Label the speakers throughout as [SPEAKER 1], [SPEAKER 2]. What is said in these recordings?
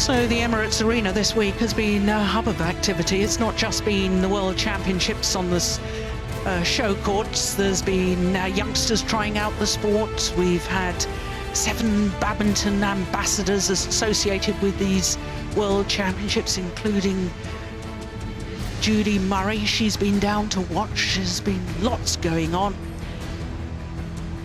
[SPEAKER 1] So the Emirates Arena this week has been a hub of activity. It's not just been the World Championships on the show courts. There's been youngsters trying out the sport. We've had 7 badminton ambassadors associated with these World Championships, including Judy Murray. She's been down to watch. There's been lots going on.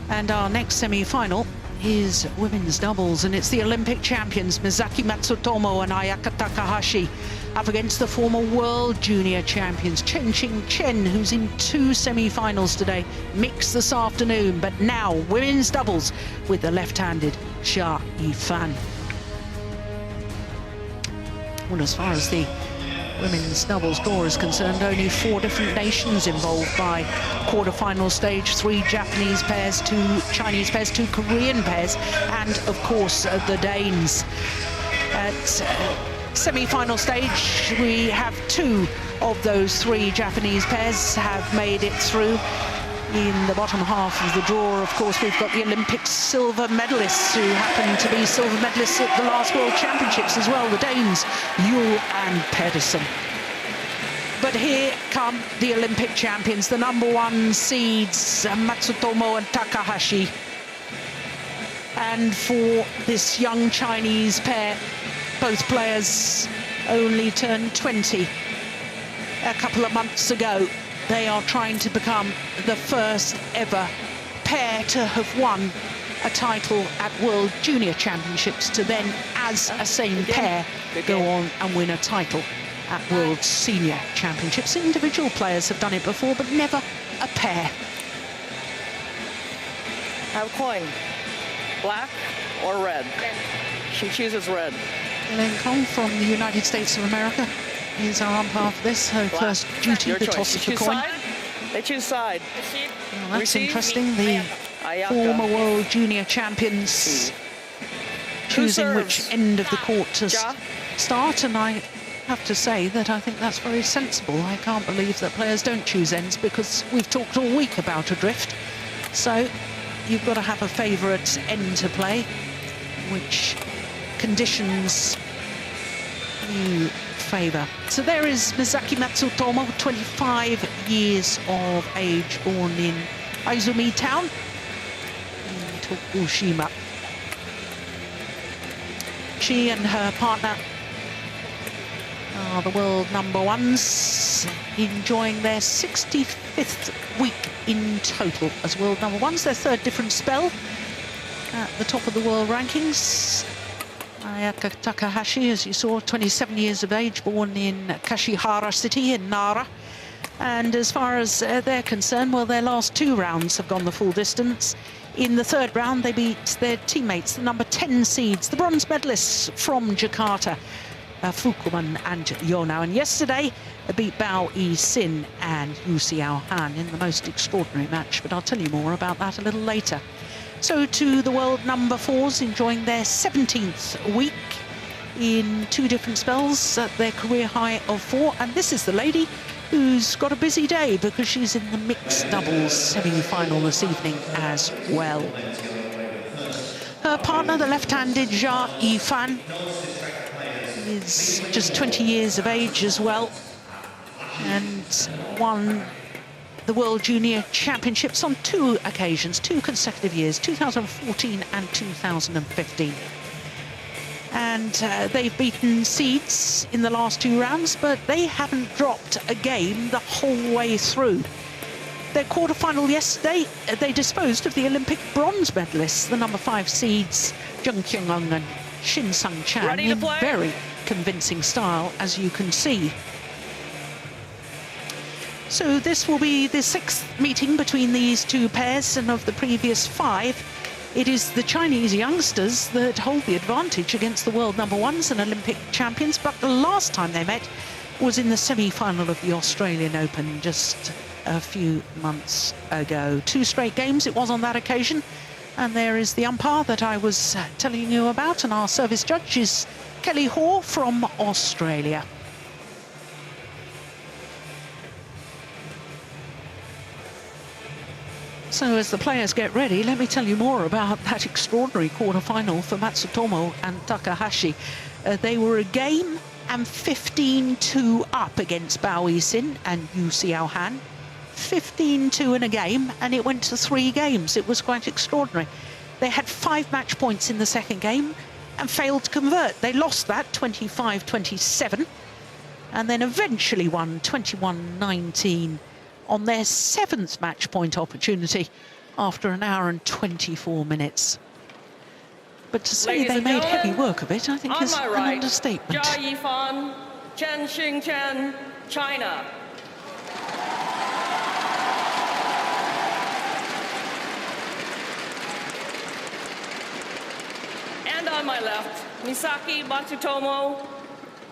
[SPEAKER 1] And our next semi-final is women's doubles, and it's the Olympic champions Misaki Matsutomo and Ayaka Takahashi up against the former world junior champions Qingchen, who's in 2 semi-finals today, mixed this afternoon. But now women's doubles with the left-handed Yifan. Well, as far as the women's doubles draw is concerned, only 4 different nations involved by quarter-final stage. 3 Japanese pairs, 2 Chinese pairs, 2 Korean pairs, and of course the Danes. At semi-final stage, we have 2 of those 3 Japanese pairs have made it through. In the bottom half of the draw, of course, we've got the Olympic silver medalists who happen to be silver medalists at the last World Championships as well, the Danes, Yule and Pedersen. But here come the Olympic champions, the #1 seeds, Matsutomo and Takahashi. And for this young Chinese pair, both players only turned 20 a couple of months ago. They are trying to become the first ever pair to have won a title at World Junior Championships, to then, as a same pair, go on and win a title at World Senior Championships. Individual players have done it before, but never a pair.
[SPEAKER 2] Have a coin, black or red? Red. She chooses red.
[SPEAKER 1] Elaine Kong from the United States of America is our umpire for this. Her first duty, the toss of the coin.
[SPEAKER 2] Side? They choose side.
[SPEAKER 1] Well, that's interesting. The former world junior champions choosing which end of the court to start, and I have to say that I think that's very sensible. I can't believe that players don't choose ends, because we've talked all week about adrift. So you've got to have a favourite end to play, which conditions you favour. So there is Misaki Matsutomo, 25 years of age, born in Aizumi Town in Tokushima. She and her partner are the world #1s, enjoying their 65th week in total as world #1s, their 3rd different spell at the top of the world rankings. Ayaka Takahashi, as you saw, 27 years of age, born in Kashihara City in Nara. And as far as they're concerned, well, their last 2 rounds have gone the full distance. In the 3rd round, they beat their teammates, the #10 seeds, the bronze medalists from Jakarta, Fukuman and Yonao. And yesterday, beat Bao Yi-sin and Yu Xiao Han in the most extraordinary match. But I'll tell you more about that a little later. So to the world #4s, enjoying their 17th week in 2 different spells at their career high of 4. And this is the lady who's got a busy day, because she's in the mixed doubles semi-final this evening as well. Her partner, the left-handed Yifan, is just 20 years of age as well, and won the World Junior Championships on 2 occasions, 2 consecutive years, 2014 and 2015. And they've beaten seeds in the last 2 rounds, but they haven't dropped a game the whole way through. Their quarterfinal yesterday, they disposed of the Olympic bronze medalists, the #5 seeds, Jung Kyung-eun and Shin Sung-chan, in very convincing style, as you can see. So this will be the 6th meeting between these 2 pairs, and of the previous 5, it is the Chinese youngsters that hold the advantage against the world #1s and Olympic champions. But the last time they met was in the semi-final of the Australian Open just a few months ago. 2 straight games it was on that occasion. And there is the umpire that I was telling you about, and our service judge is Kelly Hoare from Australia. So as the players get ready, let me tell you more about that extraordinary quarter-final for Matsutomo and Takahashi. They were a game and 15-2 up against Bao Yixin and Yu Xiaohan. 15-2 in a game, and it went to 3 games. It was quite extraordinary. They had 5 match points in the second game and failed to convert. They lost that 25-27 and then eventually won 21-19 on their 7th match point opportunity after an hour and 24 minutes. But to say they made heavy work of it, I think is an understatement.
[SPEAKER 2] Yifan, Qingchen, China. And on my left, Misaki, Matsutomo,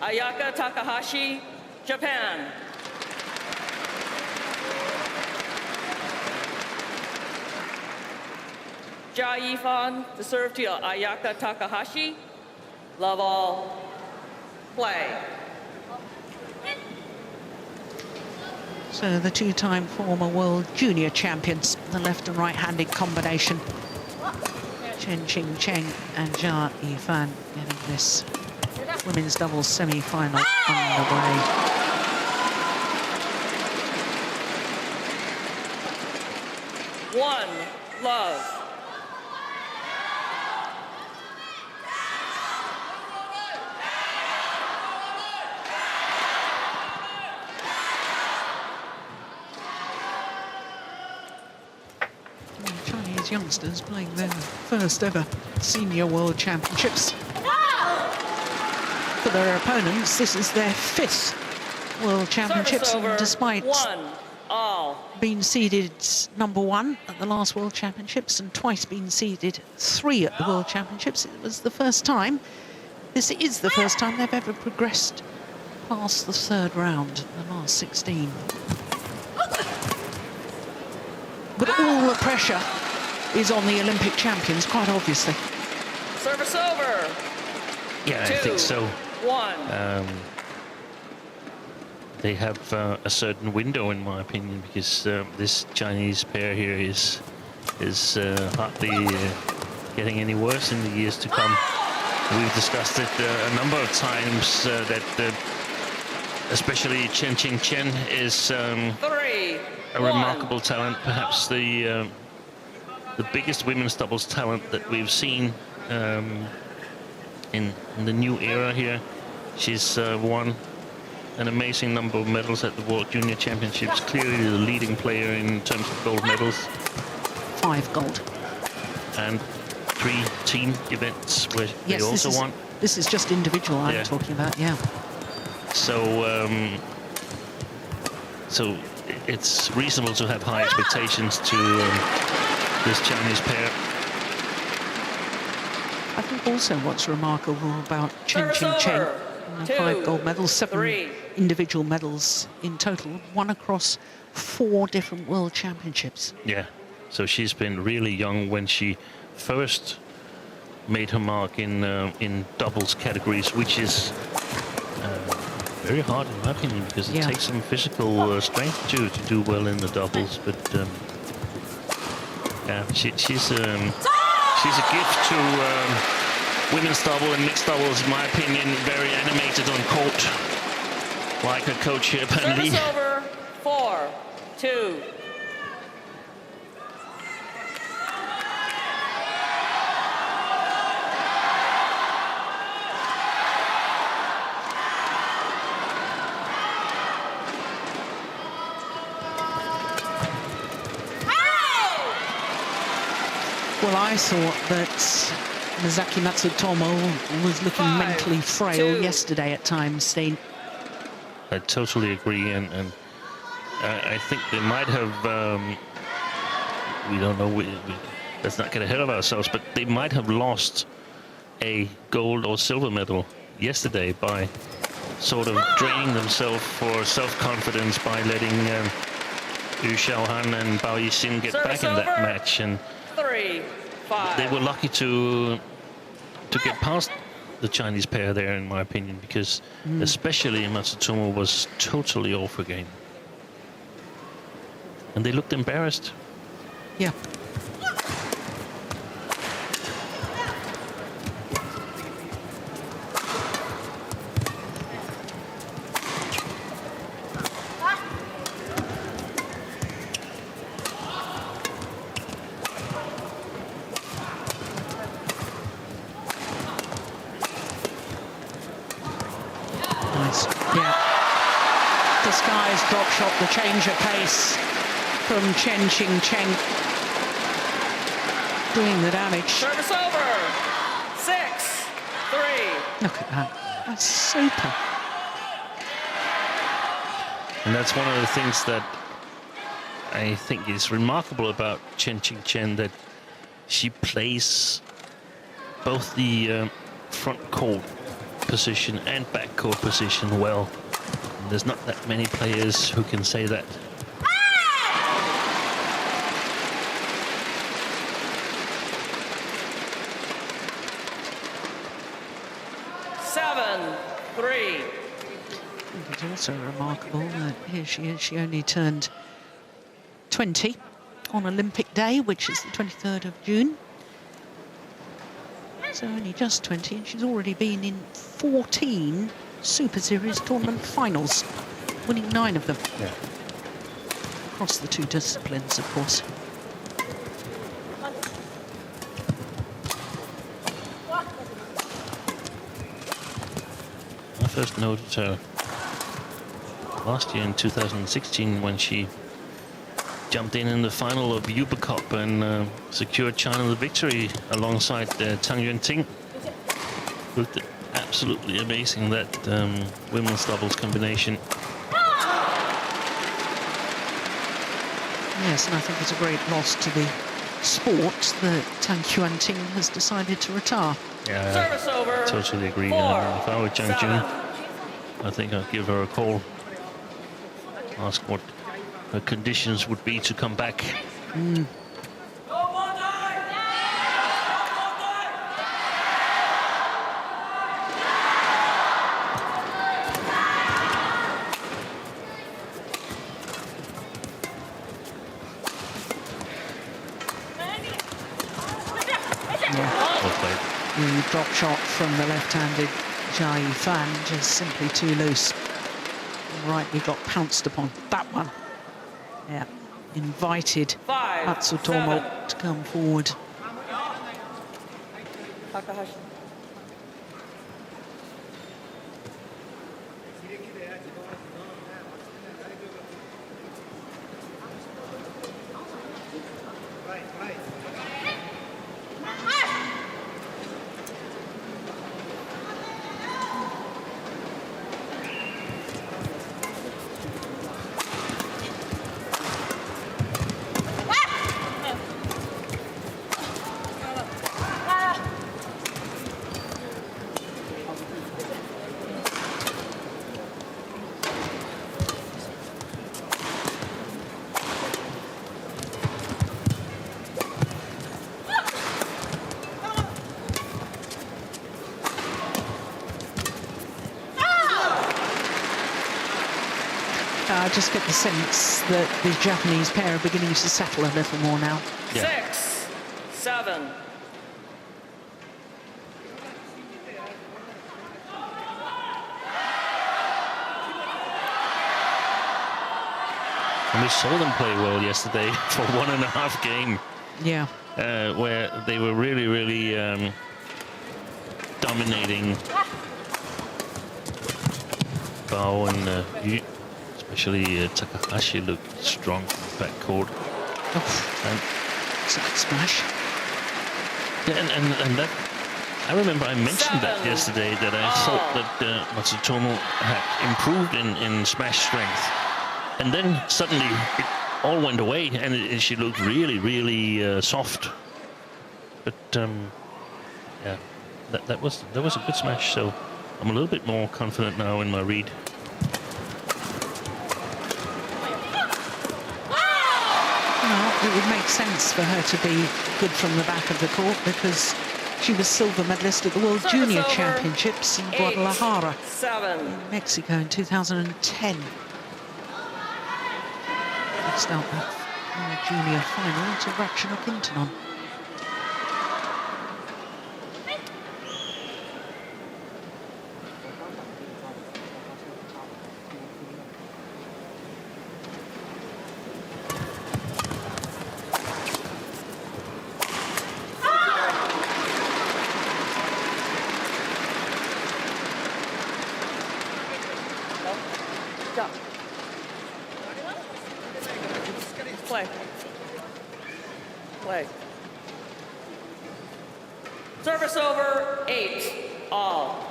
[SPEAKER 2] Ayaka, Takahashi, Japan. Yifan, to serve to Ayaka Takahashi. Love all. Play.
[SPEAKER 1] So the 2-time former world junior champions, the left and right-handed combination. Qingchen and Yifan getting this women's doubles semi-final underway.
[SPEAKER 2] One, love.
[SPEAKER 1] Chinese youngsters playing their first ever senior world championships. For their opponents, this is their 5th world championships, and despite being seeded #1 at the last world championships and twice being seeded 3 at the world championships, it was the first time, this is the first time they've ever progressed past the 3rd round, the last 16. But all the pressure is on the Olympic champions, quite obviously.
[SPEAKER 2] Service over.
[SPEAKER 3] Yeah, 2, I think so.
[SPEAKER 2] 1.
[SPEAKER 3] They have a certain window, in my opinion, because this Chinese pair here is hardly getting any worse in the years to come. We've discussed it a number of times that especially Qingchen is a remarkable talent, perhaps the biggest women's doubles talent that we've seen in the new era here. She's won an amazing number of medals at the World Junior Championships, clearly the leading player in terms of gold medals.
[SPEAKER 1] 5 gold.
[SPEAKER 3] And 3 team events where they also won.
[SPEAKER 1] This is just individual I'm talking about, yeah.
[SPEAKER 3] So, so it's reasonable to have high expectations to this Chinese pair.
[SPEAKER 1] I think also what's remarkable about Chen, 5 gold medals, 7 individual medals in total, won across 4 different world championships.
[SPEAKER 3] Yeah, so she's been really young when she first made her mark in doubles categories, which is very hard in my opinion, because it takes some physical strength to do well in the doubles. But yeah, she's a gift to women's double and mixed doubles, in my opinion. Very animated on court, like her coach here, Pan Lee.
[SPEAKER 2] Service over. 4-2.
[SPEAKER 1] Well, I thought that Misaki Matsutomo was looking mentally frail yesterday at times, Steen.
[SPEAKER 3] I totally agree, and I think they might have, we don't know, let's not get ahead of ourselves, but they might have lost a gold or silver medal yesterday by sort of draining themselves for self-confidence by letting Yu Xiaohan and Bao Yixin get back in that match. And
[SPEAKER 2] 3-5.
[SPEAKER 3] they were lucky to get past the Chinese pair there, in my opinion, because especially Matsutomo was totally off her game. And they looked embarrassed.
[SPEAKER 1] Yeah. Yeah. Disguised drop shot, the change of pace from Qingchen. Doing the damage.
[SPEAKER 2] Service over. 6-3.
[SPEAKER 1] Look at that. That's super.
[SPEAKER 3] And that's one of the things that I think is remarkable about Qingchen, that she plays both the front court position and back court position well. And there's not that many players who can say that.
[SPEAKER 2] 7-3.
[SPEAKER 1] It's also remarkable that here she is. She only turned 20 on Olympic Day, which is the 23rd of June. So only just 20, and she's already been in 14 Super Series tournament finals, winning 9 of them.
[SPEAKER 3] Yeah.
[SPEAKER 1] Across the 2 disciplines, of course.
[SPEAKER 3] I first noticed her last year in 2016 when she jumped in the final of Uber Cup and secured China the victory alongside Tang Yuanting. Looked absolutely amazing, that women's doubles combination.
[SPEAKER 1] Yes, and I think it's a great loss to the sport that Tang Yuanting has decided to retire.
[SPEAKER 3] Yeah,
[SPEAKER 2] Service over.
[SPEAKER 3] totally agree. If I were Zhang Jun, I think I'd give her a call. Ask what her conditions would be to come back. Well played.
[SPEAKER 1] The drop shot from the left-handed Yifan just simply too loose. Rightly got pounced upon. That one. Yeah. Invited
[SPEAKER 2] 5,
[SPEAKER 1] Matsutomo
[SPEAKER 2] 7.
[SPEAKER 1] to come forward.
[SPEAKER 2] Takahashi.
[SPEAKER 1] I just get the sense that the Japanese pair are beginning to settle a little more now.
[SPEAKER 3] Yeah.
[SPEAKER 2] 6-7.
[SPEAKER 3] And we saw them play well yesterday for 1.5 game,
[SPEAKER 1] Yeah.
[SPEAKER 3] where they were really dominating Bao and Yu. Especially Takahashi looked strong from the backcourt. And
[SPEAKER 1] It's a good smash.
[SPEAKER 3] yeah, and that, I remember I mentioned that yesterday, that I thought that Matsutomo had improved in smash strength, and then suddenly it all went away, and she looked really soft. But yeah, that was a good smash. So I'm a little bit more confident now in my read.
[SPEAKER 1] It would make sense for her to be good from the back of the court because she was silver medalist at the World Junior Championships in Guadalajara,
[SPEAKER 2] 7.
[SPEAKER 1] in Mexico in 2010. Next out that World Junior final to Ratchanok-Intanon.
[SPEAKER 2] Play. Service over, 8-all.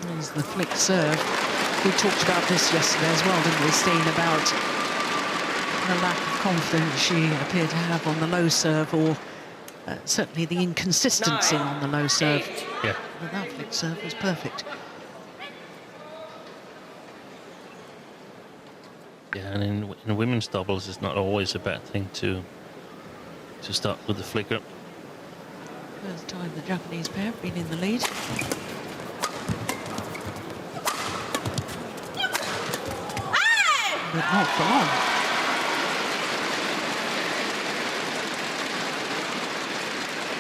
[SPEAKER 1] There's the flick serve. We talked about this yesterday as well, didn't we, Steen, about the lack of confidence she appeared to have on the low serve, or certainly the inconsistency on the low serve.
[SPEAKER 3] Yeah.
[SPEAKER 1] But that flick serve was perfect.
[SPEAKER 3] Yeah, and in women's doubles, it's not always a bad thing to start with the flicker.
[SPEAKER 1] First time the Japanese pair have been in the lead. But not for long.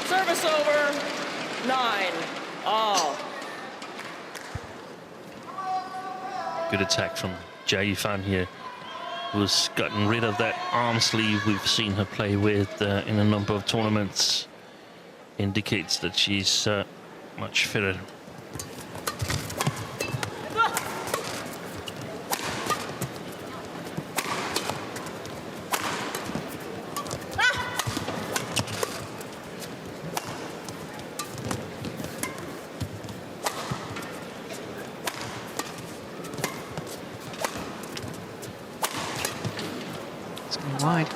[SPEAKER 2] Service over, 9-all.
[SPEAKER 3] Good attack from Yifan here, who's gotten rid of that arm sleeve we've seen her play with in a number of tournaments. Indicates that she's much fitter.
[SPEAKER 1] Wide.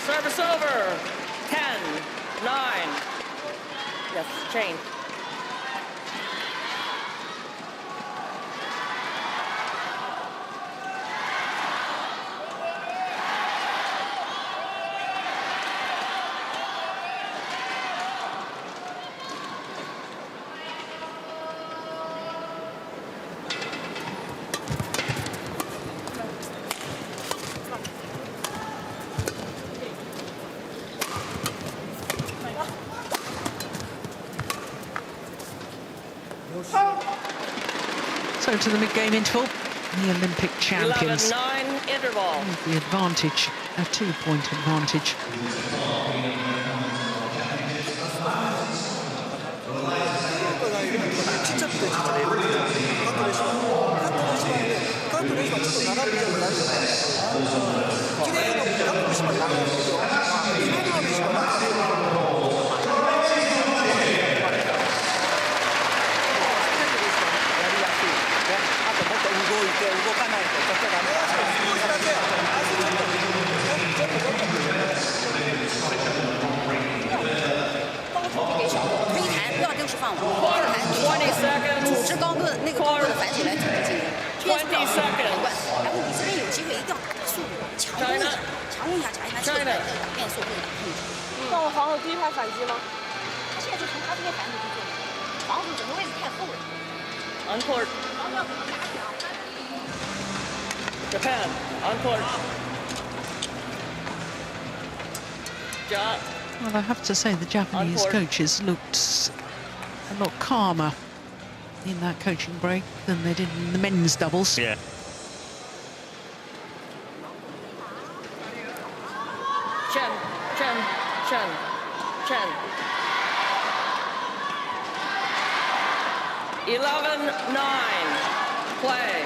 [SPEAKER 2] Service over, 10-9. Yes, Chen.
[SPEAKER 1] So to the mid-game interval, the Olympic champions.
[SPEAKER 2] 11-9 interval.
[SPEAKER 1] With the advantage, a 2-point advantage.
[SPEAKER 2] On court. Japan, on court.
[SPEAKER 1] Well, I have to say the Japanese coaches looked a lot calmer in that coaching break than they did in the men's doubles.
[SPEAKER 3] Yeah.
[SPEAKER 2] Chen. 11-9. Play.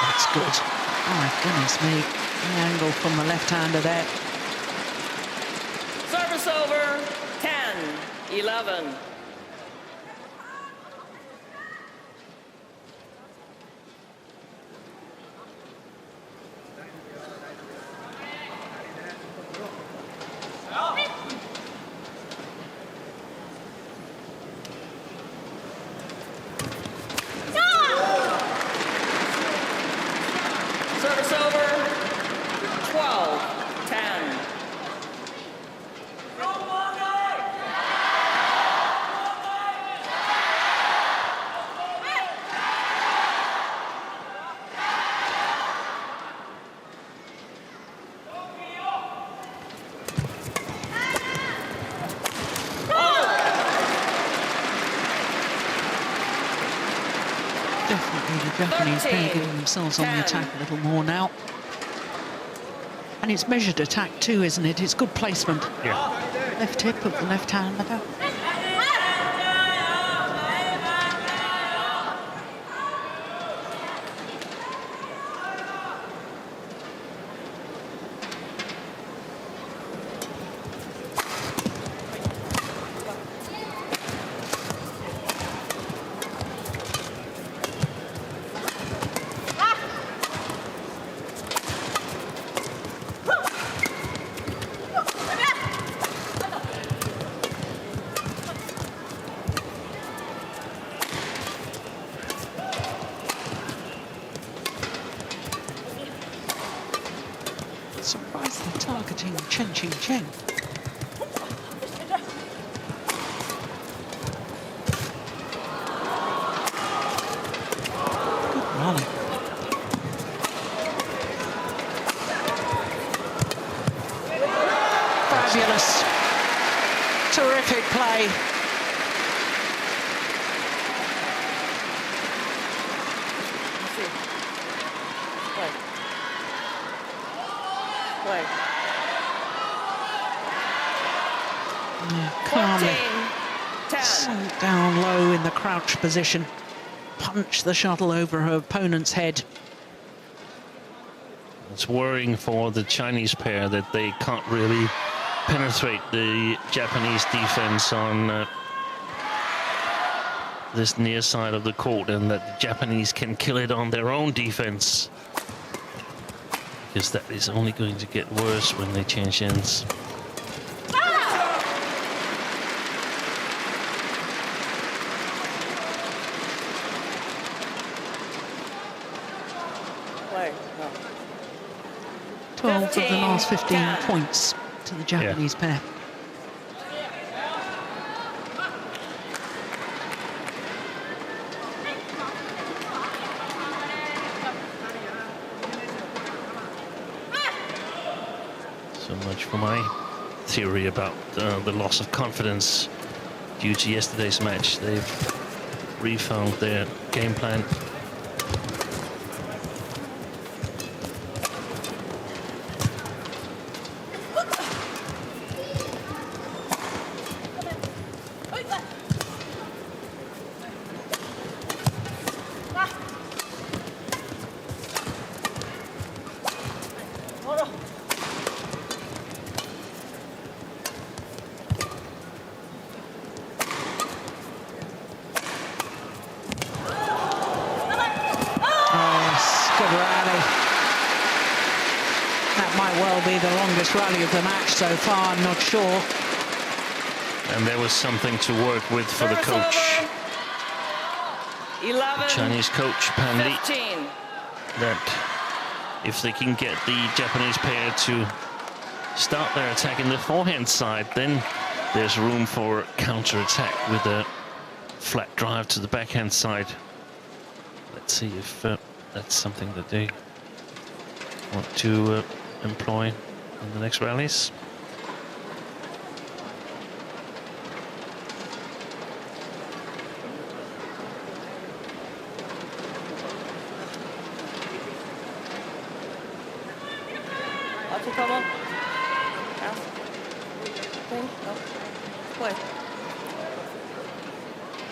[SPEAKER 1] That's good. Oh my goodness me. The angle from the left-hander there.
[SPEAKER 2] Service over, 10-11. Service over, 12-10.
[SPEAKER 1] The Japanese pair giving themselves on the attack a little more now. And it's measured attack too, isn't it? It's good placement.
[SPEAKER 3] Yeah.
[SPEAKER 1] Left hip of the left hand. Surprisingly targeting Qingchen. Good volley. Fabulous. Terrific play.
[SPEAKER 2] Play.
[SPEAKER 1] Calmly
[SPEAKER 2] 10.
[SPEAKER 1] sunk down low in the crouch position. Punch the shuttle over her opponent's head.
[SPEAKER 3] It's worrying for the Chinese pair that they can't really penetrate the Japanese defense on this near side of the court, and that the Japanese can kill it on their own defense, because that is only going to get worse when they change ends.
[SPEAKER 2] Play. No.
[SPEAKER 1] 12 of the last 15
[SPEAKER 2] 10.
[SPEAKER 1] points to the Japanese pair.
[SPEAKER 3] So much for my theory about the loss of confidence due to yesterday's match. They've refound their game plan.
[SPEAKER 1] Good rally. That might well be the longest rally of the match so far, I'm not sure.
[SPEAKER 3] And there was something to work with for the coach.
[SPEAKER 2] 11.
[SPEAKER 3] Chinese coach Pan Li,
[SPEAKER 2] 15.
[SPEAKER 3] that if they can get the Japanese pair to start their attack in the forehand side, then there's room for counter-attack with a flat drive to the backhand side. Let's see if that's something that they want to employ in the next rallies.
[SPEAKER 2] Matsutomo. Ask. Thing. No. Play.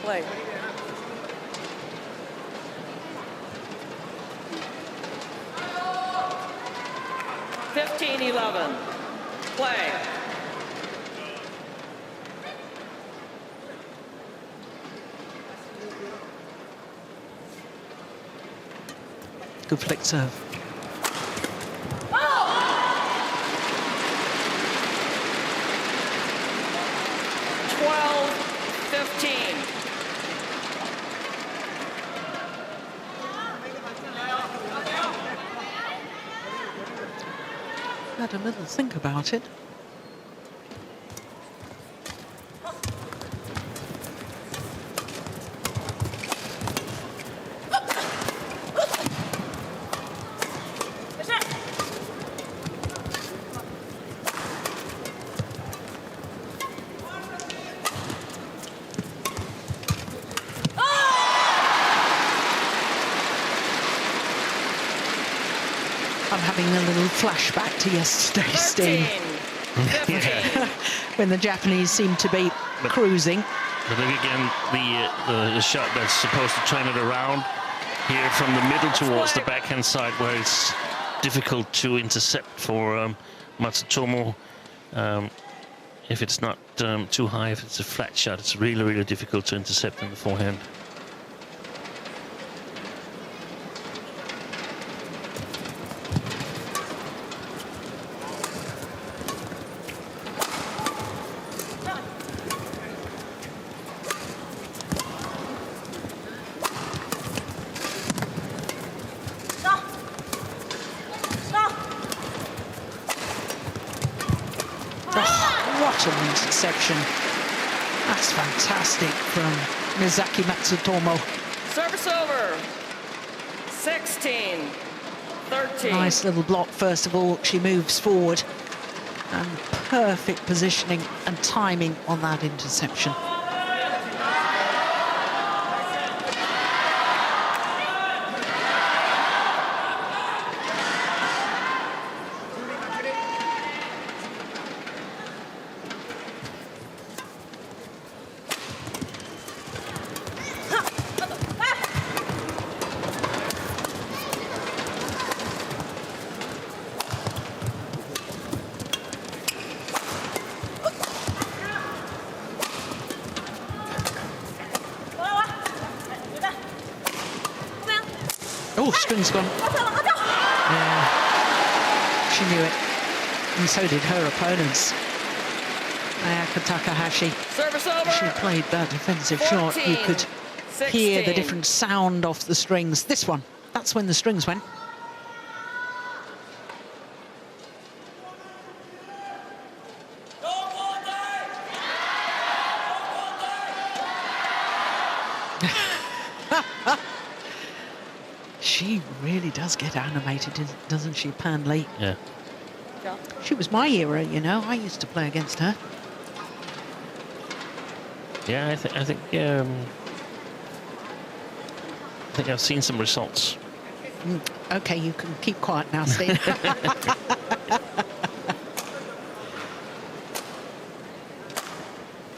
[SPEAKER 2] Play. $15-11. Play.
[SPEAKER 1] Good flick serve.
[SPEAKER 2] 12-15.
[SPEAKER 1] Had a little think about it. I'm having a little flashback to yesterday's team
[SPEAKER 2] 13, 15.
[SPEAKER 1] when the Japanese seemed to be cruising.
[SPEAKER 3] But then again, the shot that's supposed to turn it around here from the middle towards the backhand side, where it's difficult to intercept for Matsutomo. If it's not too high, if it's a flat shot, it's really, really difficult to intercept in the forehand.
[SPEAKER 1] What an interception. That's fantastic from Misaki Matsutomo.
[SPEAKER 2] Service over. 16, 13.
[SPEAKER 1] Nice little block, first of all. She moves forward. And perfect positioning and timing on that interception. Oh, string's gone. Yeah, she knew it. And so did her opponents. Ayaka Takahashi.
[SPEAKER 2] Service over.
[SPEAKER 1] She played that defensive
[SPEAKER 2] 14,
[SPEAKER 1] shot. You could hear the
[SPEAKER 2] 16.
[SPEAKER 1] different sound off the strings. This one, that's when the strings went. She really does get animated, doesn't she, Pan Lee?
[SPEAKER 3] Yeah.
[SPEAKER 1] She was my era, you know. I used to play against her.
[SPEAKER 3] Yeah, I think I've seen some results.
[SPEAKER 1] Okay, you can keep quiet now, Steve.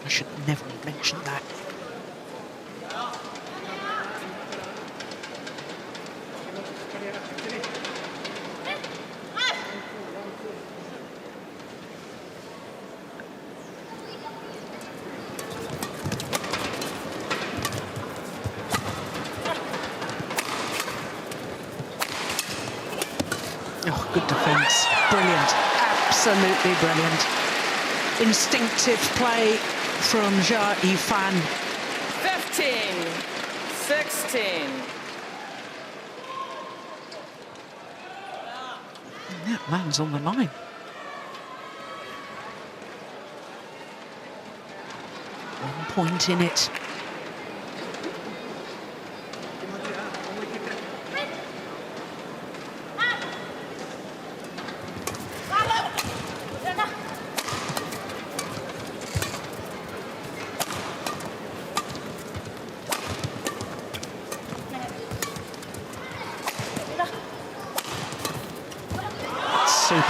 [SPEAKER 1] I should never have mentioned that. Oh, good defence. Brilliant. Absolutely brilliant. Instinctive play from Yifan.
[SPEAKER 2] 15, 16.
[SPEAKER 1] And that lands on the line. One point in it. Super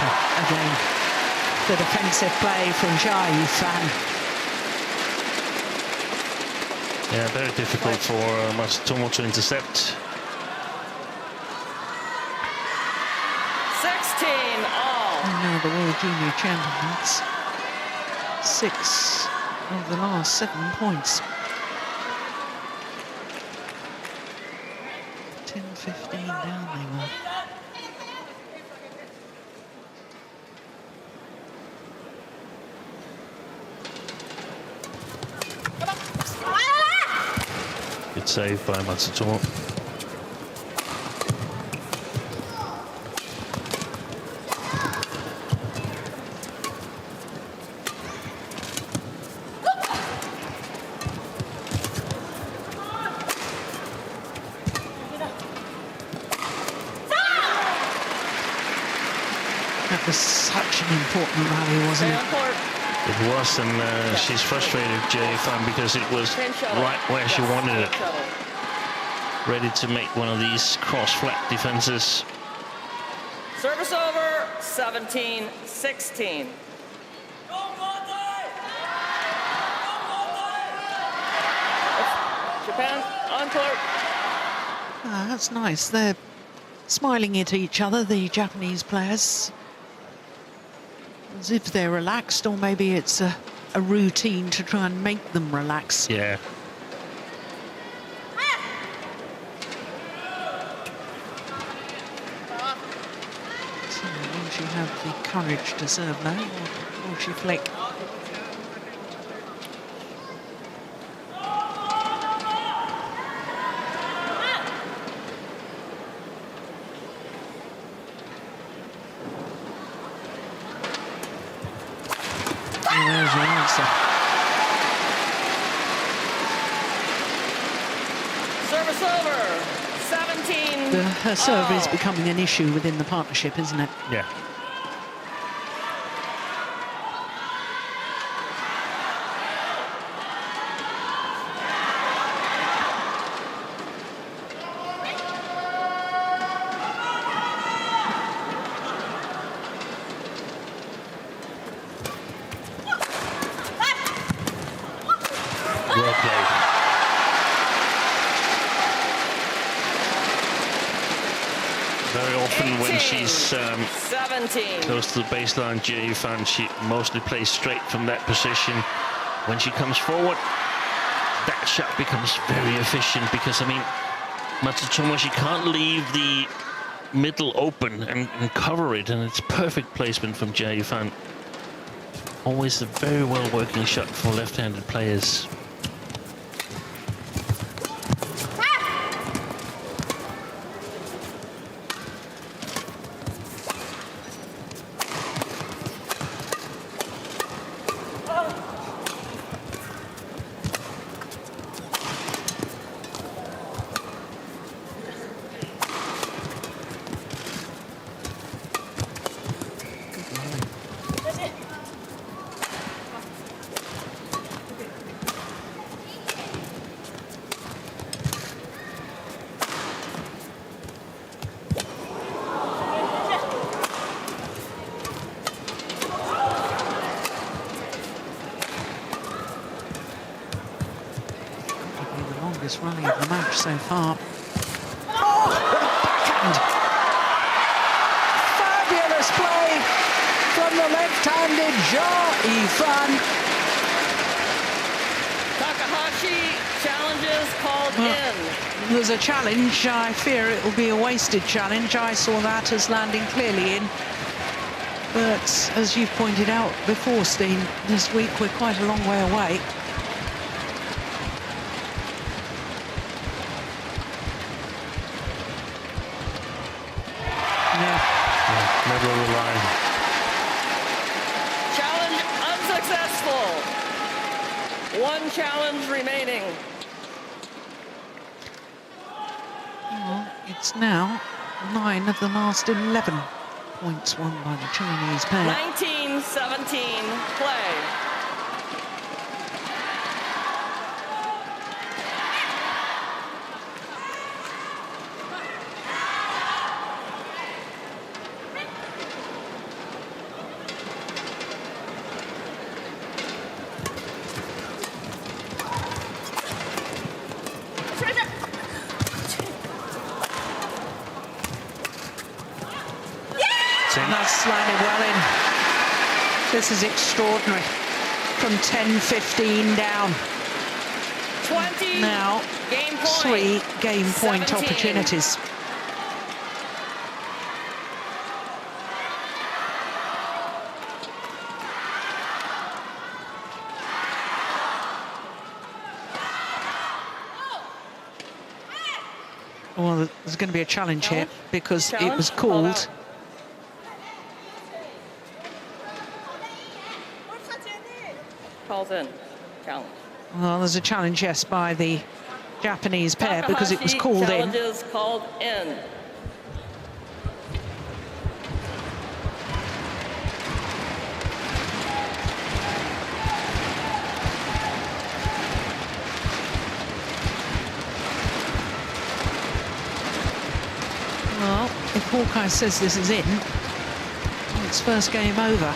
[SPEAKER 1] again. The defensive play from Yifan.
[SPEAKER 3] Yeah, very difficult for Matsutomo to intercept.
[SPEAKER 2] 16 all.
[SPEAKER 1] And now the World Junior Champions. 6 of the last 7 points. 10-15 down they were.
[SPEAKER 3] Good save by Matsutomo.
[SPEAKER 1] That was such an important rally, wasn't it?
[SPEAKER 3] It was, and she's frustrated, Yifan, because it was right where she wanted it. Ready to make one of these cross flat defenses.
[SPEAKER 2] Service over, 17-16. Japan on court.
[SPEAKER 1] Ah, that's nice. They're smiling at each other, the Japanese players, as if they're relaxed, or maybe it's a routine to try and make them relax.
[SPEAKER 3] Yeah.
[SPEAKER 1] So will she have the courage to serve low, or will she flick? There's your answer.
[SPEAKER 2] Service over, 17.
[SPEAKER 1] Her serve is becoming an issue within the partnership, isn't it?
[SPEAKER 3] Yeah. Well played. Very often when she's
[SPEAKER 2] 17.
[SPEAKER 3] close to the baseline, Yifan, she mostly plays straight from that position. When she comes forward, that shot becomes very efficient because, I mean, Matsutomo, she can't leave the middle open and cover it, and it's perfect placement from Yifan. Always a very well working shot for left-handed players.
[SPEAKER 1] Rally of the match so far. Oh, what a backhand! Fabulous play from the left-handed Yifan.
[SPEAKER 2] Takahashi challenges called in.
[SPEAKER 1] There's a challenge. I fear it will be a wasted challenge. I saw that as landing clearly in. But as you've pointed out before, Steen, this week we're quite a long way away.
[SPEAKER 3] Middle of the line.
[SPEAKER 2] Challenge unsuccessful. One challenge remaining.
[SPEAKER 1] Well, it's now 9 of the last 11 points won by the Chinese pair.
[SPEAKER 2] 19-17 play.
[SPEAKER 1] And that's landed well in. This is extraordinary. From 10-15 down.
[SPEAKER 2] 20
[SPEAKER 1] now
[SPEAKER 2] game point.
[SPEAKER 1] 3 game point
[SPEAKER 2] 17.
[SPEAKER 1] opportunities. Well, there's going to be a challenge here because it was called.
[SPEAKER 2] Calls in. Challenge.
[SPEAKER 1] Well, there's a challenge, yes, by the Japanese pair because it was called in.
[SPEAKER 2] Challenges called in.
[SPEAKER 1] Well, if Hawkeye says this is in, it's first game over.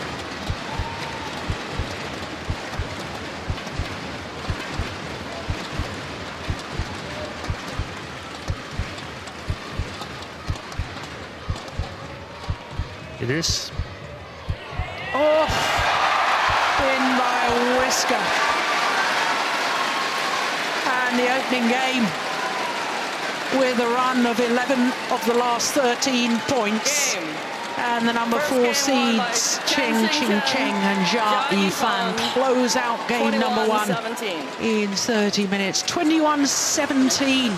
[SPEAKER 3] It is.
[SPEAKER 1] Oh, win by a whisker. And the opening game with a run of 11 of the last 13 points.
[SPEAKER 2] Game.
[SPEAKER 1] And the number 4 seeds, Qingchen and Yifan, close out game number 1
[SPEAKER 2] 21-17.
[SPEAKER 1] in 30 minutes. 21-17.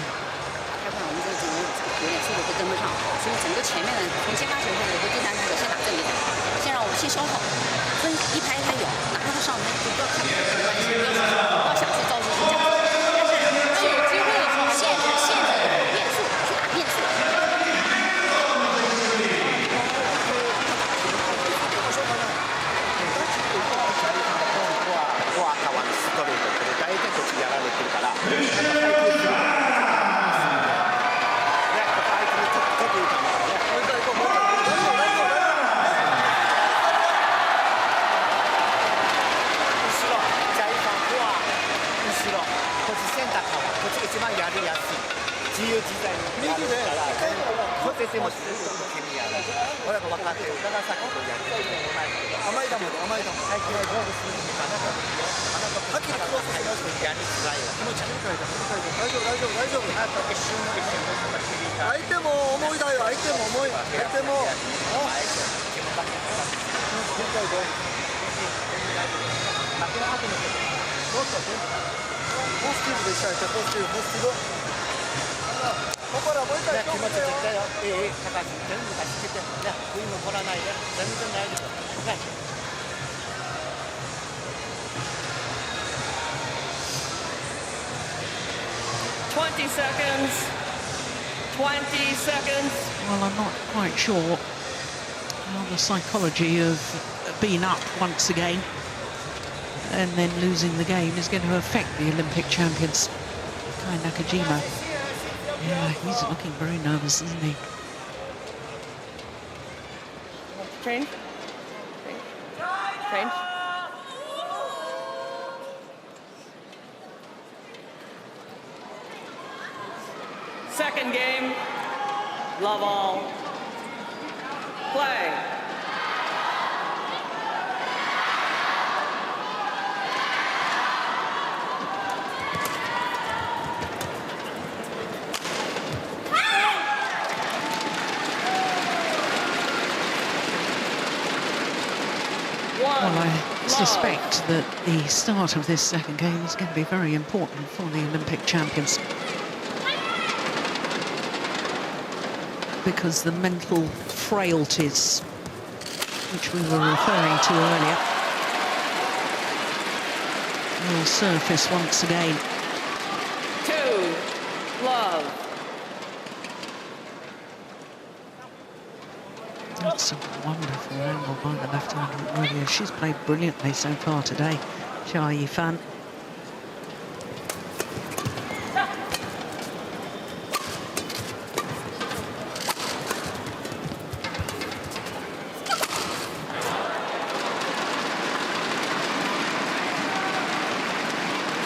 [SPEAKER 2] 20 seconds. 20 seconds.
[SPEAKER 1] Well, I'm not quite sure how the psychology of being up once again and then losing the game is going to affect the Olympic champions. Kai Nakajima. Yeah, he's looking very nervous, isn't he?
[SPEAKER 2] Change. Change. Second game. Love all. Play.
[SPEAKER 1] Well, I suspect that the start of this second game is going to be very important for the Olympic champions, because the mental frailties, which we were referring to earlier, will surface once again.
[SPEAKER 2] 2, love.
[SPEAKER 1] That's a wonderful angle by the left-hander, really is. She's played brilliantly so far today, Yifan.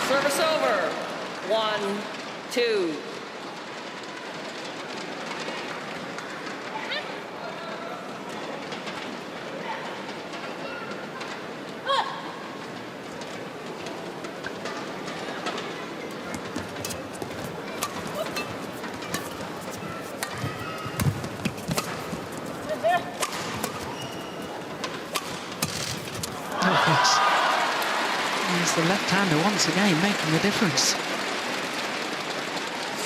[SPEAKER 2] Service over. 1, 2.
[SPEAKER 1] The left-hander once again making the difference.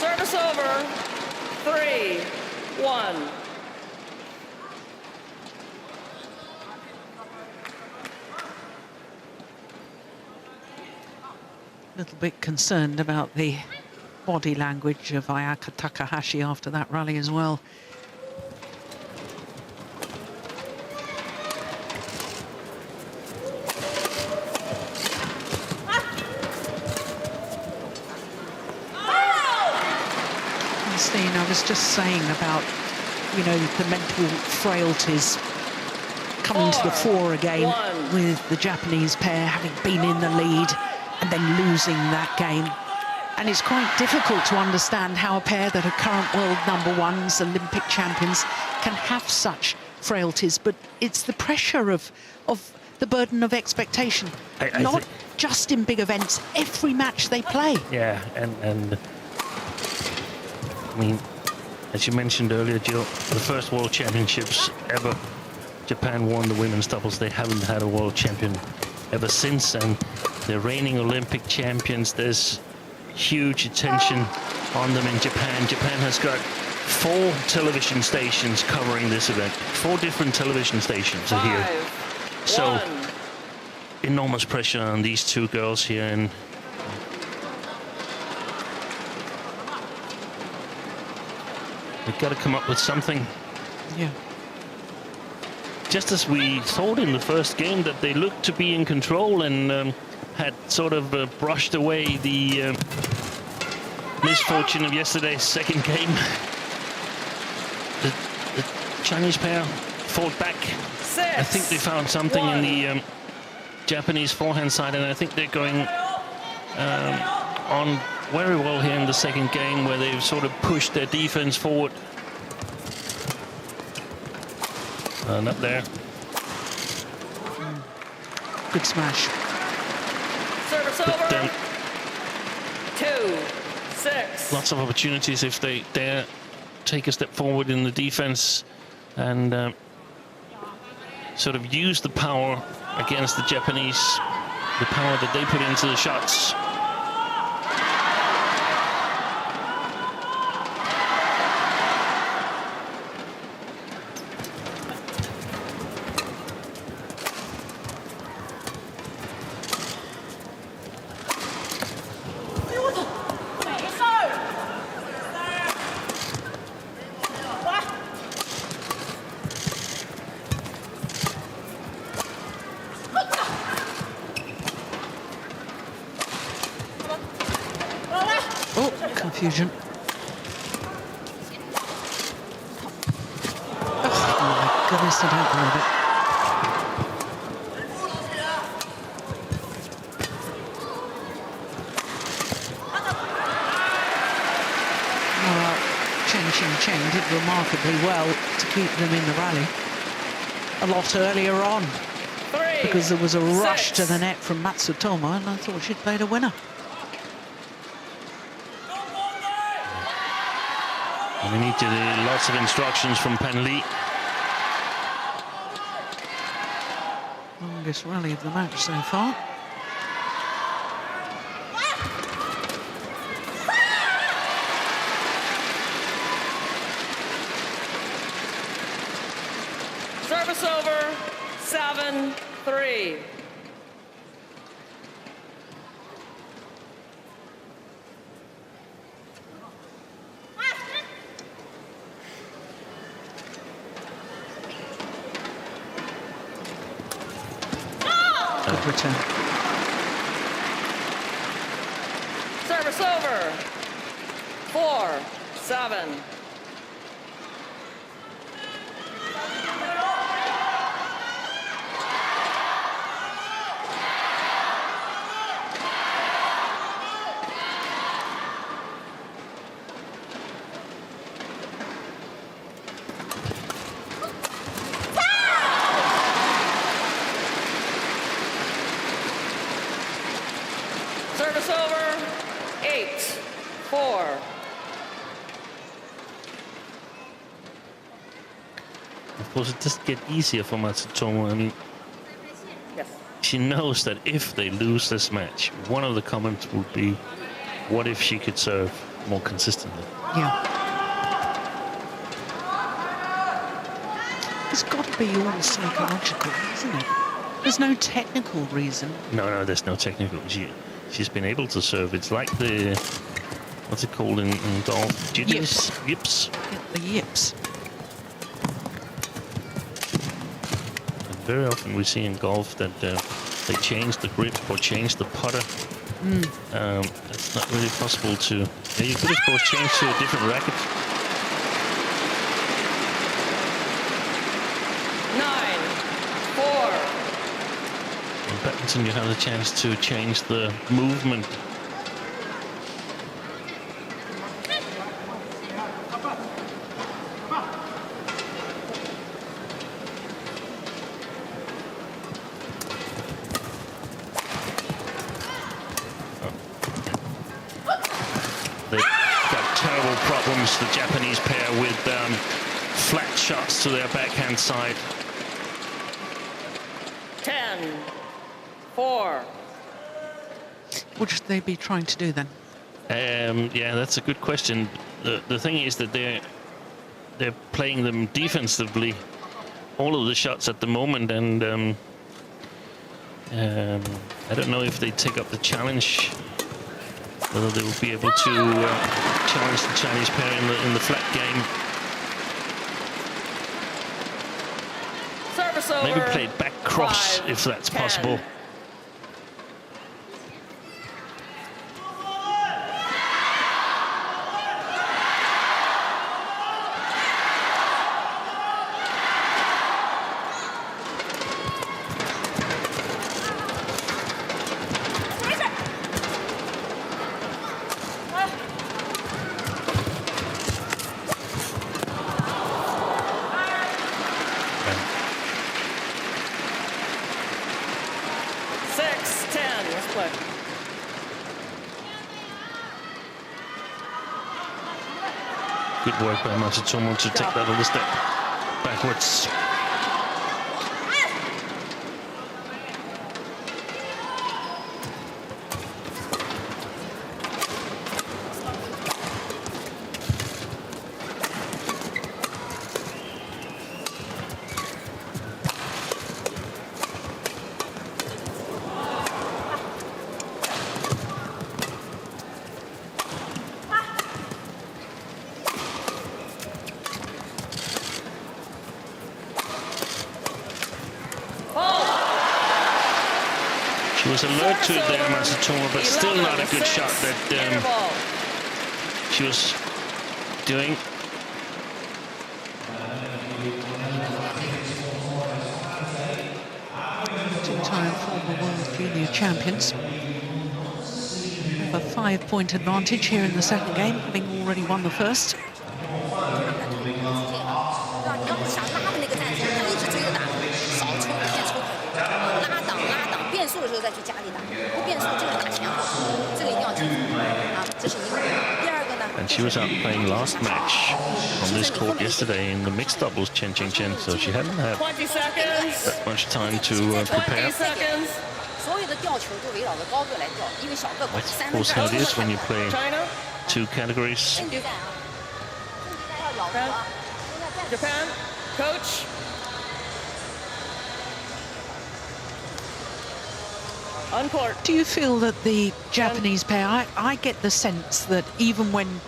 [SPEAKER 2] Service over. 3, 1.
[SPEAKER 1] A little bit concerned about the body language of Ayaka Takahashi after that rally as well. I was just saying about you know, the mental frailties coming to the fore again with the Japanese pair having been in the lead and then losing that game. And it's quite difficult to understand how a pair that are current world #1s, Olympic champions, can have such frailties. But it's the pressure of the burden of expectation, not just in big events, every match they play.
[SPEAKER 3] Yeah, and I mean, as you mentioned earlier, Jill, the first World Championships ever, Japan won the women's doubles. They haven't had a world champion ever since, and they're reigning Olympic champions. There's huge attention on them in Japan. Japan has got 4 television stations covering this event. 4 different television stations are here. So enormous pressure on these 2 girls here, and they've got to come up with something.
[SPEAKER 1] Yeah.
[SPEAKER 3] Just as we thought in the first game that they looked to be in control and had sort of brushed away the misfortune of yesterday's second game. The Chinese pair fought back. I think they found something in the Japanese forehand side, and I think they're going on very well here in the second game, where they've sort of pushed their defense forward. Not there.
[SPEAKER 1] Good smash.
[SPEAKER 2] Service over. 2-6.
[SPEAKER 3] Lots of opportunities if they dare take a step forward in the defense and sort of use the power against the Japanese, the power that they put into the shots.
[SPEAKER 1] Confusion. Oh my goodness, I don't believe it. Well, Qingchen did remarkably well to keep them in the rally a lot earlier on, because there was a rush to the net from Matsutomo, and I thought she'd played a winner.
[SPEAKER 3] We need to do lots of instructions from Pan Li.
[SPEAKER 1] Longest rally of the match so far.
[SPEAKER 2] Service over. 7-3.
[SPEAKER 1] Return.
[SPEAKER 2] Service over. 4-7. Service over. 8-4.
[SPEAKER 3] Of course, it doesn't get easier for Matsutomo. I mean,
[SPEAKER 2] Yes.
[SPEAKER 3] she knows that if they lose this match, one of the comments would be, what if she could serve more consistently?
[SPEAKER 1] Yeah. It's got to be all psychological, isn't it? There's no technical reason.
[SPEAKER 3] No, there's no technical. She's been able to serve. It's like the, what's it called in golf?
[SPEAKER 1] Yips.
[SPEAKER 3] Yips.
[SPEAKER 1] Get the yips.
[SPEAKER 3] And very often we see in golf that they change the grip or change the putter. It's not really possible to. Yeah, you could, of course, change to a different racket. badminton, you have the chance to change the movement. They've got terrible problems, the Japanese pair, with flat shots to their backhand side.
[SPEAKER 2] 10-4.
[SPEAKER 1] What should they be trying to do then?
[SPEAKER 3] Yeah, that's a good question. The thing is that they're playing them defensively, all of the shots at the moment, and I don't know if they take up the challenge, whether they will be able to challenge the Chinese pair in the flat game.
[SPEAKER 2] Service over.
[SPEAKER 3] Maybe play it back cross
[SPEAKER 2] 5,
[SPEAKER 3] if that's
[SPEAKER 2] 10.
[SPEAKER 3] possible. Good work by Matsutomo to take that little step backwards. She was alert to it there, Matsutomo, but still not a good shot that she was doing.
[SPEAKER 1] Two-time former World Junior Champions have a 5-point advantage here in the second game, having already won the first.
[SPEAKER 3] And she was out playing last match on this court yesterday in the mixed doubles Qingchen, so she hadn't had
[SPEAKER 2] 20 seconds.
[SPEAKER 3] that much time to prepare.
[SPEAKER 2] 20 seconds.
[SPEAKER 3] That's of course how it is when you play
[SPEAKER 2] China.
[SPEAKER 3] two categories.
[SPEAKER 2] Japan. Coach. On court.
[SPEAKER 1] Do you feel that the Japanese pair, I get the sense that even when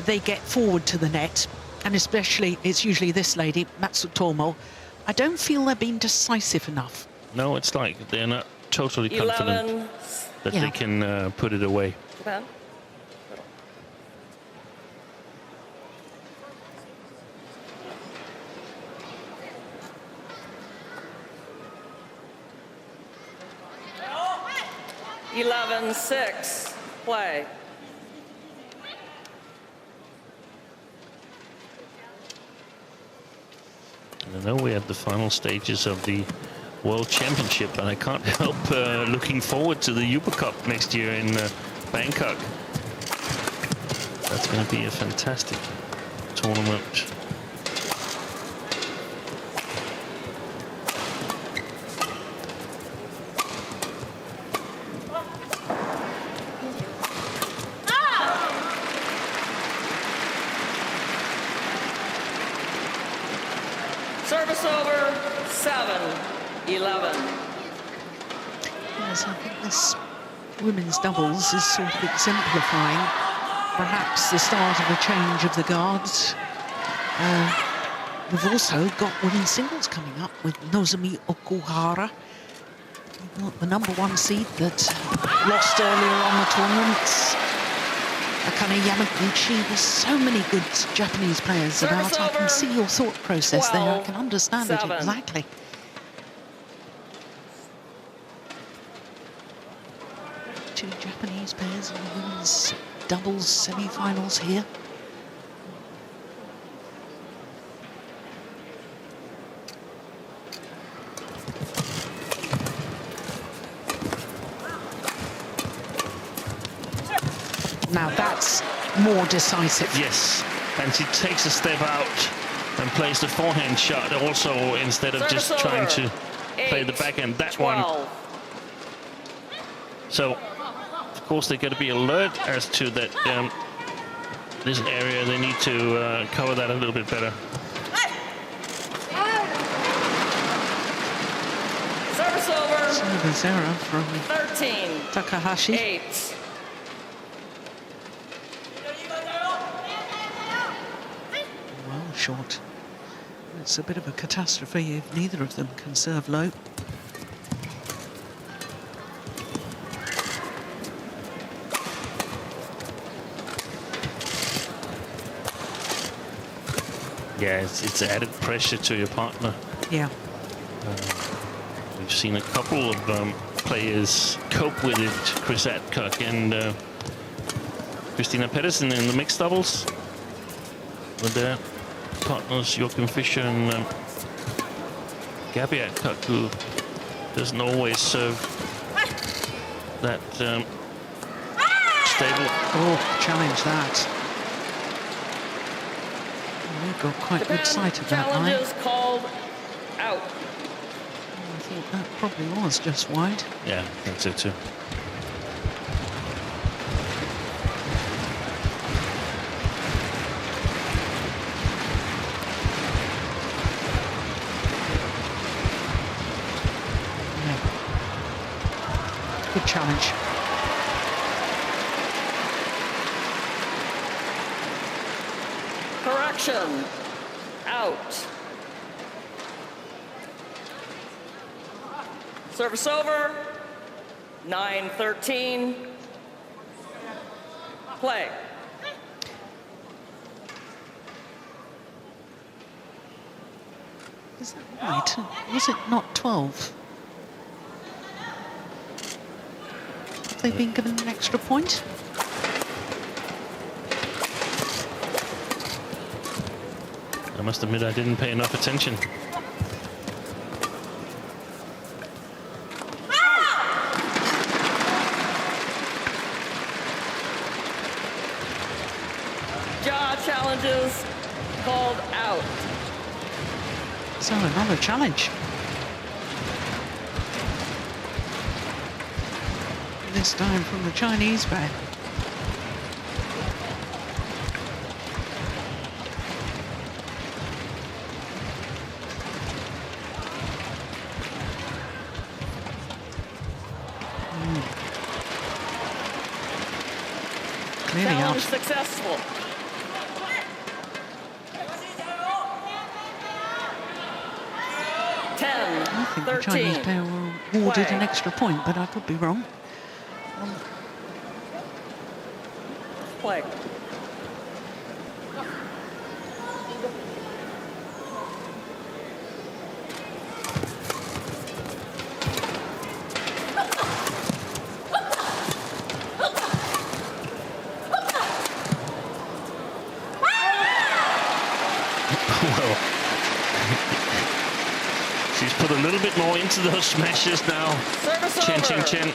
[SPEAKER 1] they get forward to the net, and especially it's usually this lady, Matsutomo, I don't feel they're being decisive enough.
[SPEAKER 3] No, it's like they're not totally confident
[SPEAKER 2] 11.
[SPEAKER 3] that they can put it away.
[SPEAKER 2] Japan. 11-6. Play.
[SPEAKER 3] I know we're at the final stages of the World Championship, and I can't help looking forward to the Uber Cup next year in Bangkok. That's going to be a fantastic tournament.
[SPEAKER 2] Service over, 7-11.
[SPEAKER 1] Yes, I think this women's doubles is sort of exemplifying perhaps the start of a change of the guards. We've also got women's singles coming up with Nozomi Okuhara, the #1 seed that lost earlier on the tournament. Akane Yamaguchi. There's so many good Japanese players about. I can see your thought process there. I can understand it exactly. singles pairs and the women's doubles semi-finals here. Now that's more decisive.
[SPEAKER 3] Yes, and she takes a step out and plays the forehand shot also instead of just trying to play the backhand. That
[SPEAKER 2] 12.
[SPEAKER 3] one. So, of course, they got to be alert as to that this area. They need to cover that a little bit better.
[SPEAKER 2] Service over.
[SPEAKER 1] Service error from
[SPEAKER 2] 13.
[SPEAKER 1] Takahashi.
[SPEAKER 2] 8.
[SPEAKER 1] Well short. It's a bit of a catastrophe if neither of them can serve low.
[SPEAKER 3] Yeah, it's added pressure to your partner.
[SPEAKER 1] Yeah.
[SPEAKER 3] We've seen a couple of players cope with it. Chris Adcock and Christina Pedersen in the mixed doubles with their partners Joachim Fischer and Gabby Adcock, who doesn't always serve that stable.
[SPEAKER 1] Oh, challenge that. We've got quite good sight of that line.
[SPEAKER 2] Challenges called out.
[SPEAKER 1] I thought that probably was just wide.
[SPEAKER 3] Yeah, I think so too.
[SPEAKER 1] Yeah. Good challenge.
[SPEAKER 2] Correction. Out. Service over. 9-13. Play.
[SPEAKER 1] Is that right? Was it not 12? Have they been given an extra point?
[SPEAKER 3] I must admit I didn't pay enough attention.
[SPEAKER 2] Jaw challenges called out.
[SPEAKER 1] So another challenge. This time from the Chinese pair. Clearly out.
[SPEAKER 2] Challenge successful.
[SPEAKER 1] I think the Chinese pair were awarded an extra point, but I could be wrong.
[SPEAKER 2] Play.
[SPEAKER 3] Well, she's put a little bit more into those smashes now.
[SPEAKER 2] Service
[SPEAKER 3] Chen.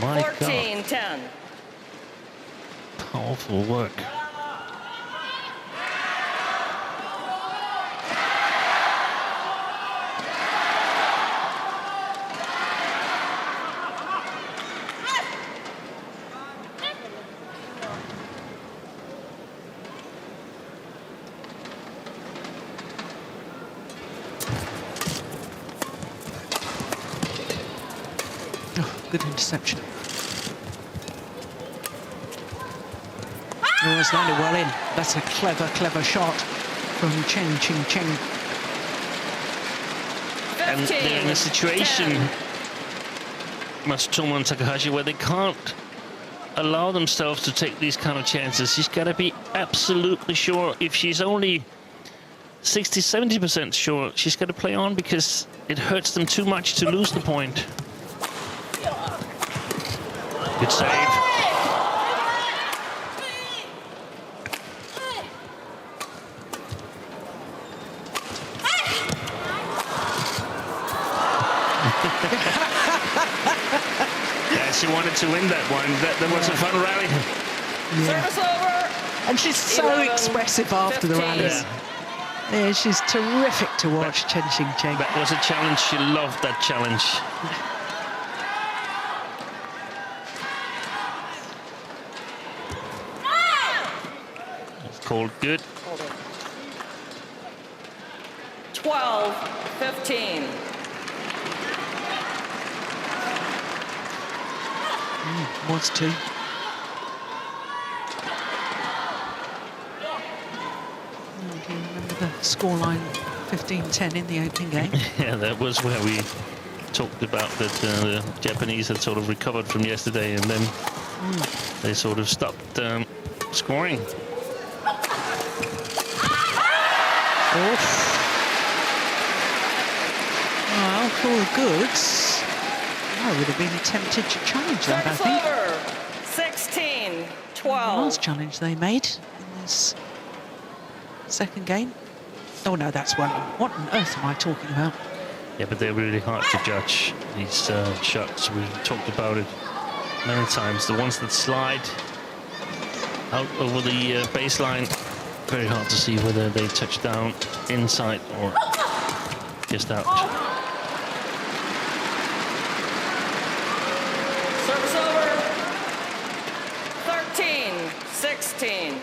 [SPEAKER 3] My God.
[SPEAKER 2] 14-10.
[SPEAKER 3] Powerful work.
[SPEAKER 1] Oh, good interception. Oh, it's landed well in. That's a clever shot from Qingchen.
[SPEAKER 3] And they're in a situation,
[SPEAKER 2] 10.
[SPEAKER 3] Matsutomo and Takahashi, where they can't allow themselves to take these kind of chances. She's got to be absolutely sure. If she's only 60-70% sure, she's got to play on, because it hurts them too much to lose the point. Good save. Yeah, she wanted to win that one. That was a fun rally.
[SPEAKER 2] Service over.
[SPEAKER 1] And she's so
[SPEAKER 2] 11,
[SPEAKER 1] expressive after the
[SPEAKER 2] 15.
[SPEAKER 1] rallies. Yeah, she's terrific to watch, Chen Qingchen.
[SPEAKER 3] That was a challenge. She loved that challenge. It's called good.
[SPEAKER 2] 12-15.
[SPEAKER 1] Was two. Do you remember the scoreline 15-10 in the opening game?
[SPEAKER 3] Yeah, that was where we talked about that the Japanese had sort of recovered from yesterday, and then they sort of stopped scoring.
[SPEAKER 1] Well, for the goods, I would have been tempted to challenge that, I think.
[SPEAKER 2] Over. 16-12.
[SPEAKER 1] The last challenge they made in this second game. Oh no, that's one. What on earth am I talking about?
[SPEAKER 3] Yeah, but they're really hard to judge, these shots. We've talked about it many times. The ones that slide out over the baseline, very hard to see whether they touch down inside or just out.
[SPEAKER 2] Service over. 13-16.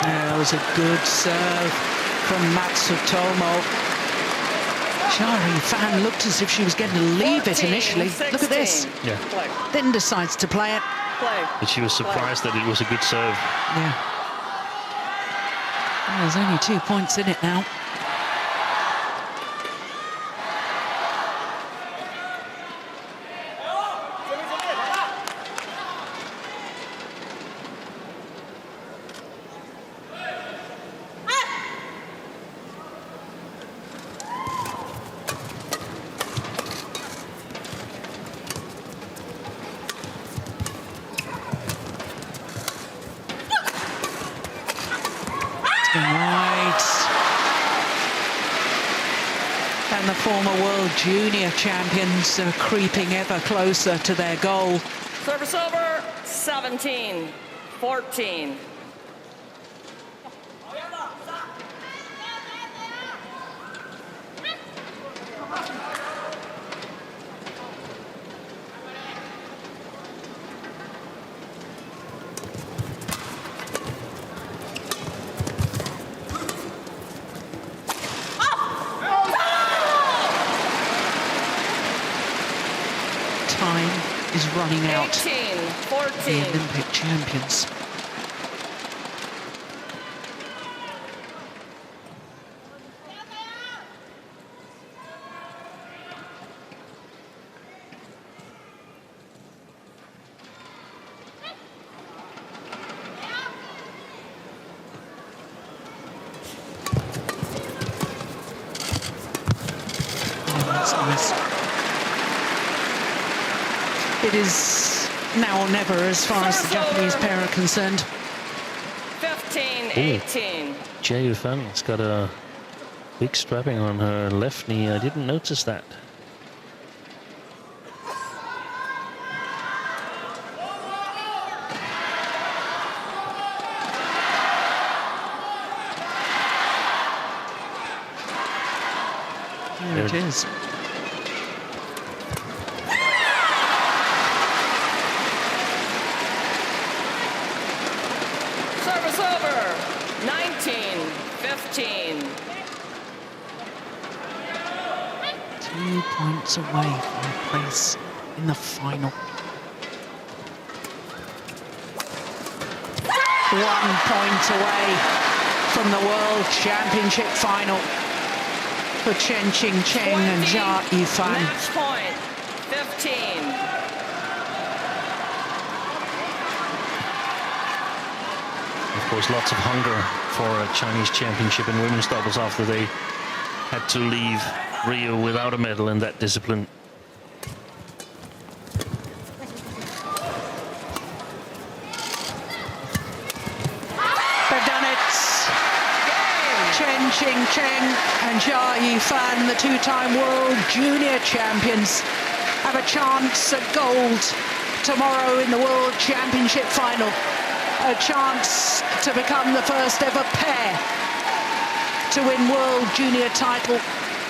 [SPEAKER 1] That was a good serve from Matsutomo. Yifan looked as if she was going to leave it initially. Look at this.
[SPEAKER 3] Yeah,
[SPEAKER 2] Play.
[SPEAKER 1] Then decides to play it.
[SPEAKER 2] Play.
[SPEAKER 3] but she was surprised that it was a good serve.
[SPEAKER 1] Yeah. Well, there's only 2 points in it now. Right. And the former world junior champions are creeping ever closer to their goal.
[SPEAKER 2] Service over. 17-14.
[SPEAKER 1] Time is running out.
[SPEAKER 2] 18-14.
[SPEAKER 1] The Olympic champions. Oh, that's nice. It is now or never as far as the Japanese pair are concerned.
[SPEAKER 2] 15-18.
[SPEAKER 3] Yifan has got a big strapping on her left knee. I didn't notice that.
[SPEAKER 1] There it is.
[SPEAKER 2] Service over. 19-15.
[SPEAKER 1] 2 points away from a place in the final. 1 point away from the World Championship final for Chen Qingchen and
[SPEAKER 2] 20,
[SPEAKER 1] Yifan.
[SPEAKER 2] Match point. 15.
[SPEAKER 3] course, lots of hunger for a Chinese championship in women's doubles after they had to leave Rio without a medal in that discipline.
[SPEAKER 1] They've done it. Chen, Qingchen and Yifan, the two-time world junior champions, have a chance at gold tomorrow in the World Championship final. A chance to become the first ever pair to win world junior title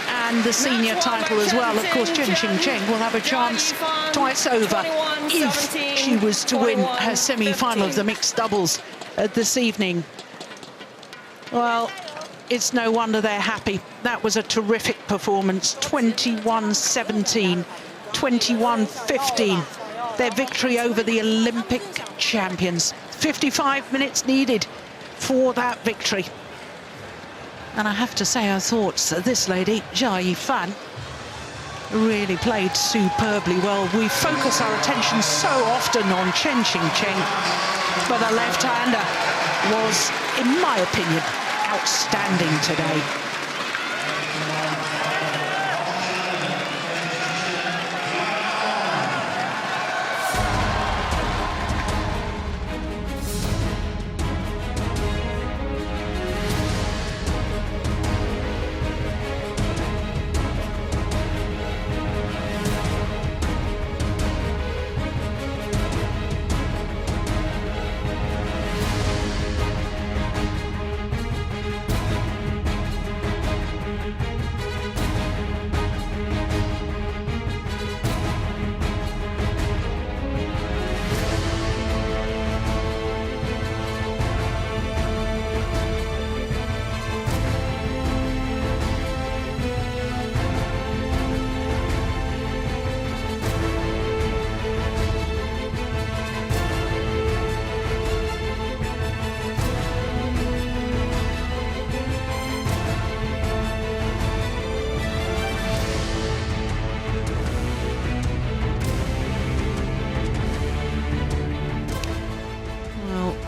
[SPEAKER 1] and the senior title as well. Of course, Chen Qingchen will have a chance twice over if she was to win her semi-final of the mixed doubles this evening. Well, it's no wonder they're happy. That was a terrific performance. 21-17, 21-15. Their victory over the Olympic champions. 55 minutes needed for that victory. And I have to say, I thought this lady, Yifan, really played superbly well. We focus our attention so often on Chen Qingchen, but the left-hander was, in my opinion, outstanding today.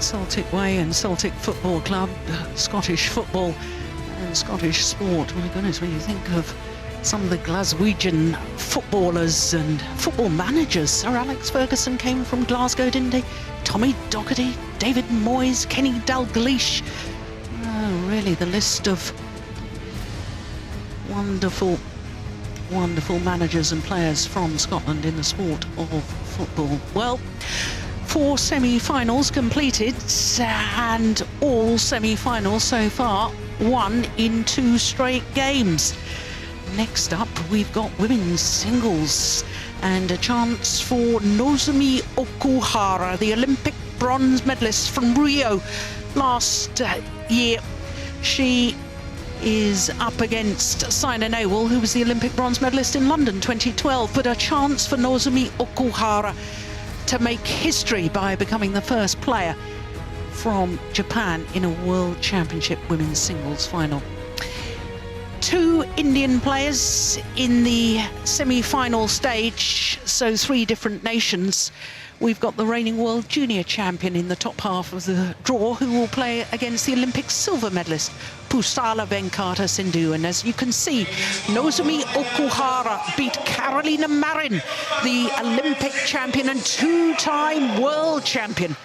[SPEAKER 1] Celtic Way and Celtic Football Club, Scottish football and Scottish sport. My goodness, when you think of some of the Glaswegian footballers and football managers. Sir Alex Ferguson came from Glasgow, didn't he? Tommy Docherty, David Moyes, Kenny Dalglish. Oh, really, the list of wonderful, wonderful managers and players from Scotland in the sport of football. Well, 4 semi-finals completed, and all semi-finals so far won in 2 straight games. Next up, we've got women's singles and a chance for Nozomi Okuhara, the Olympic bronze medalist from Rio last year. She is up against Saina Nehwal, who was the Olympic bronze medalist in London 2012, but a chance for Nozomi Okuhara to make history by becoming the first player from Japan in a World Championship women's singles final. 2 Indian players in the semi-final stage, so 3 different nations. We've got the reigning world junior champion in the top half of the draw, who will play against the Olympic silver medalist Pusala Venkata Sindhu. And as you can see, Nozomi Okuhara beat Carolina Marin, the Olympic champion and 2-time world champion.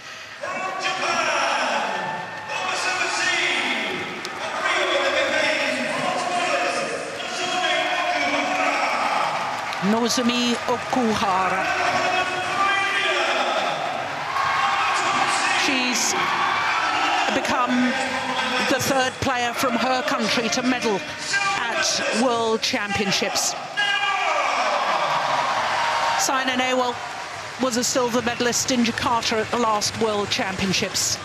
[SPEAKER 1] Nozomi Okuhara. She's become the 3rd player from her country to medal at World Championships. Saina Nehwal was a silver medalist in Jakarta at the last World Championships.